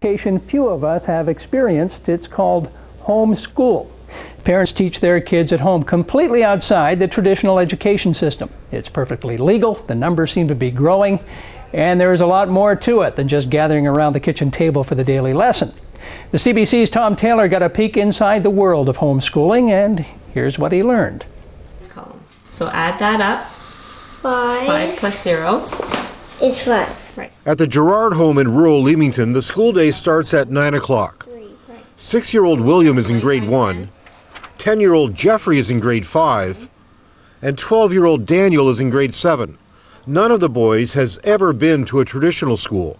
Few of us have experienced. It's called homeschool. Parents teach their kids at home completely outside the traditional education system. It's perfectly legal, the numbers seem to be growing, and there is a lot more to it than just gathering around the kitchen table for the daily lesson. The CBC's Tom Taylor got a peek inside the world of homeschooling, and here's what he learned. So add that up. 5 plus 0 is 5. Right. At the Gerard home in rural Leamington, the school day starts at 9 o'clock. 6-year-old William is in grade 1, 10-year-old Jeffrey is in grade 5, and 12-year-old Daniel is in grade 7. None of the boys has ever been to a traditional school.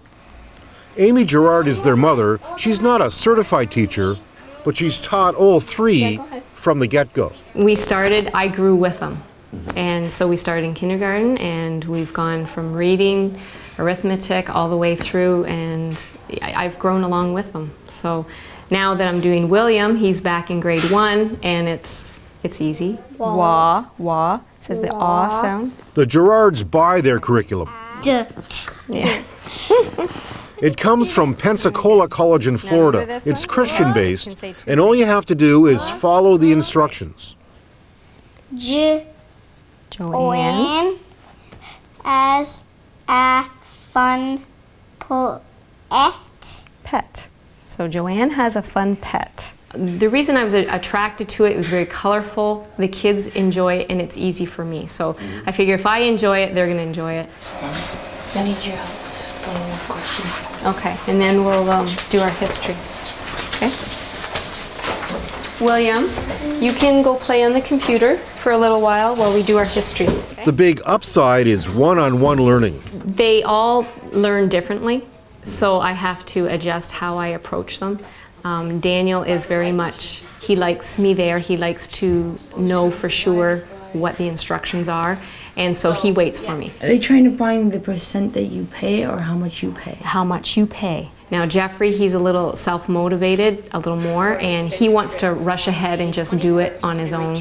Amy Gerard is their mother. She's not a certified teacher, but she's taught all three from the get-go. I grew with them. And so we started in kindergarten, and we've gone from reading, arithmetic, all the way through, and I've grown along with them. So now that I'm doing William, he's back in grade 1, and it's easy. Wah, wah, says the aw sound. The Gerards buy their curriculum. Yeah. It comes from Pensacola College in Florida. It's Christian-based, and all you have to do is follow the instructions. Joanne as a fun pet. So Joanne has a fun pet. The reason I was attracted to it was very colorful. The kids enjoy it, and it's easy for me. So I figure if I enjoy it, they're going to enjoy it. I need your help. One more question. Okay, and then we'll do our history. Okay. William, you can go play on the computer for a little while we do our history. The big upside is one-on-one learning. They all learn differently, so I have to adjust how I approach them. Daniel is very much, he likes me there, he likes to know for sure what the instructions are, and so he waits for me. Are they trying to find the percent that you pay or how much you pay? How much you pay. Now Jeffrey, he's a little self-motivated, a little more, and he wants to rush ahead and just do it on his own.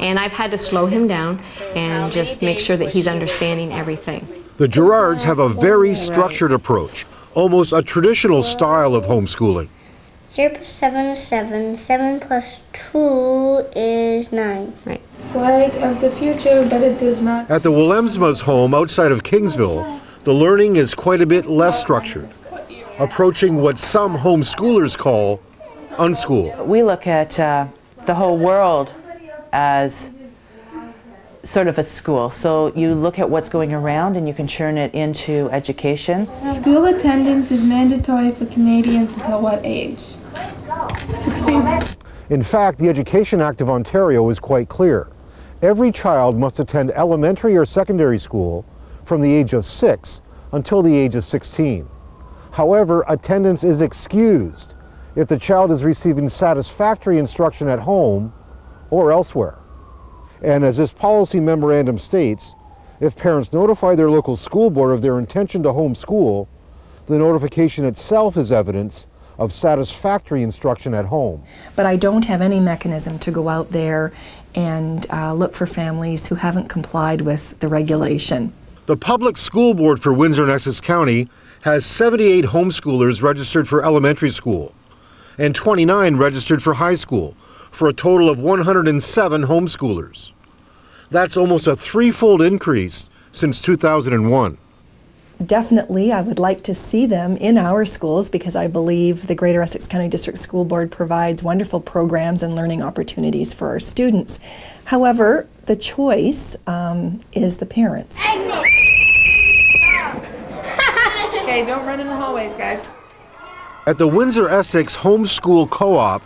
And I've had to slow him down and just make sure that he's understanding everything. The Gerards have a very structured approach, almost a traditional style of homeschooling. 0 plus 7 is 7. 7 plus 2 is 9. Right. Flight of the future, but it does not. At the Willemsma's home outside of Kingsville, the learning is quite a bit less structured, approaching what some homeschoolers call unschool. We look at the whole world as sort of a school. So you look at what's going around and you can churn it into education. School attendance is mandatory for Canadians until what age? 16. In fact, the Education Act of Ontario is quite clear. Every child must attend elementary or secondary school from the age of 6 until the age of 16. However, attendance is excused if the child is receiving satisfactory instruction at home or elsewhere. And as this policy memorandum states, if parents notify their local school board of their intention to homeschool, the notification itself is evidence of satisfactory instruction at home. But I don't have any mechanism to go out there and look for families who haven't complied with the regulation. The Public School Board for Windsor and Essex County has 78 homeschoolers registered for elementary school and 29 registered for high school, for a total of 107 homeschoolers. That's almost a threefold increase since 2001. Definitely, I would like to see them in our schools because I believe the Greater Essex County District School Board provides wonderful programs and learning opportunities for our students. However, the choice is the parents. Okay, don't run in the hallways, guys. At the Windsor Essex Homeschool Co-op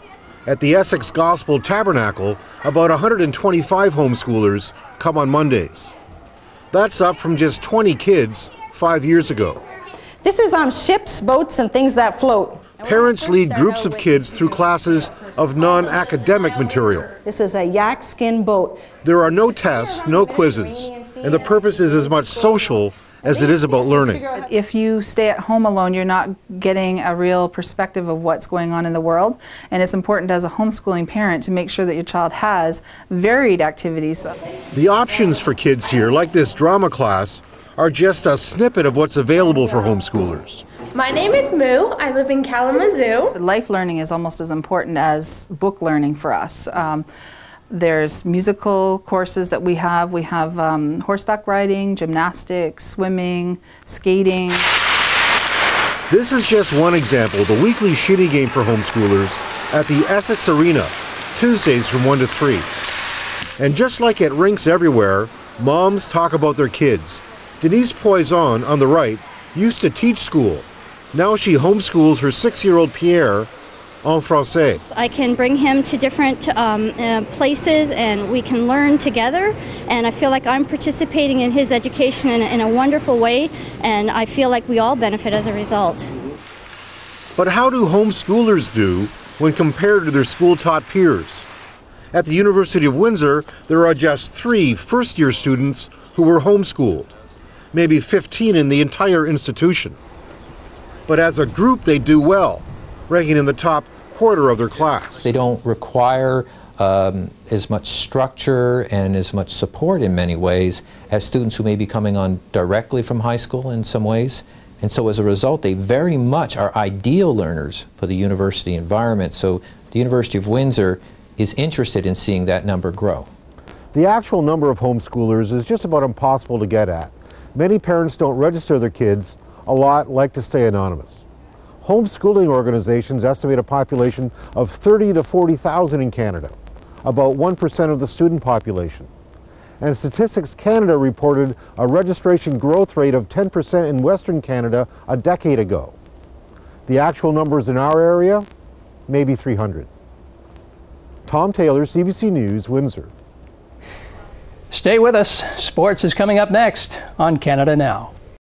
at the Essex Gospel Tabernacle, about 125 homeschoolers come on Mondays. That's up from just 20 kids 5 years ago. This is on ships, boats, and things that float. Parents lead groups of kids through classes of non-academic material. This is a yak skin boat. There are no tests, no quizzes, and the purpose is as much social as it is about learning. If you stay at home alone, you're not getting a real perspective of what's going on in the world, and it's important as a homeschooling parent to make sure that your child has varied activities. The options for kids here, like this drama class, are just a snippet of what's available for homeschoolers. My name is Moo. I live in Kalamazoo. Life learning is almost as important as book learning for us. There's musical courses that we have. We have horseback riding, gymnastics, swimming, skating. This is just one example of the weekly shinny game for homeschoolers at the Essex Arena, Tuesdays from 1 to 3. And just like at rinks everywhere, moms talk about their kids. Denise Poison, on the right, used to teach school. Now she homeschools her 6-year-old Pierre en français. I can bring him to different places and we can learn together, and I feel like I'm participating in his education in a wonderful way, and I feel like we all benefit as a result. But how do homeschoolers do when compared to their school-taught peers? At the University of Windsor, there are just 3 first-year students who were homeschooled, maybe 15 in the entire institution. But as a group, they do well, ranking in the top quarter of their class. They don't require as much structure and as much support in many ways as students who may be coming on directly from high school in some ways. And so as a result, they very much are ideal learners for the university environment. So the University of Windsor is interested in seeing that number grow. The actual number of homeschoolers is just about impossible to get at. Many parents don't register their kids. A lot like to stay anonymous. Homeschooling organizations estimate a population of 30 to 40,000 in Canada, about 1% of the student population. And Statistics Canada reported a registration growth rate of 10% in Western Canada a decade ago. The actual numbers in our area, maybe 300. Tom Taylor, CBC News, Windsor. Stay with us. Sports is coming up next on Canada Now.